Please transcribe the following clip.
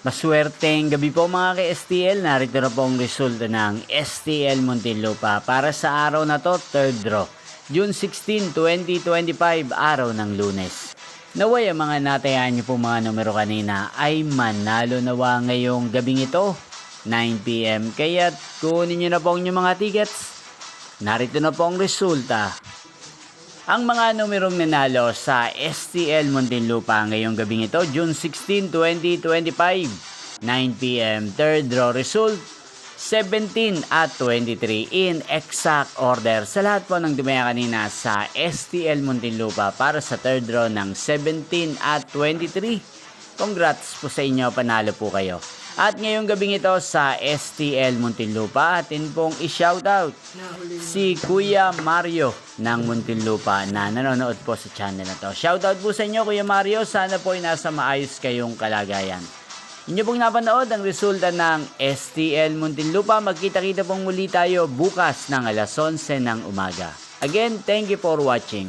Maswerteng gabi po mga ka-STL. Narito na po ang resulta ng STL Muntinlupa para sa araw na to, 3rd draw. June 16, 2025, araw ng Lunes. Naway ang mga natayan niyo po mga numero kanina ay manalo nawa ngayong gabing ito, 9 PM. Kaya't kunin niyo na po ang inyong mga tickets. Narito na po ang resulta. Ang mga numerong nanalo sa STL Muntinlupa ngayong gabing ito, June 16, 2025, 9 PM, 3rd draw result, 17 at 23 in exact order. Sa lahat po ng dumaya kanina sa STL Muntinlupa para sa 3rd draw ng 17 at 23, congrats po sa inyo, panalo po kayo. At ngayong gabing ito sa STL Muntinlupa, atin pong i-shoutout si Kuya Mario ng Muntinlupa na nanonood po sa channel na to. Shoutout po sa inyo Kuya Mario, sana po ay nasa maayos kayong kalagayan. Inyo pong napanood ang resulta ng STL Muntinlupa. Magkita-kita pong muli tayo bukas ng alas 11 ng umaga. Again, thank you for watching.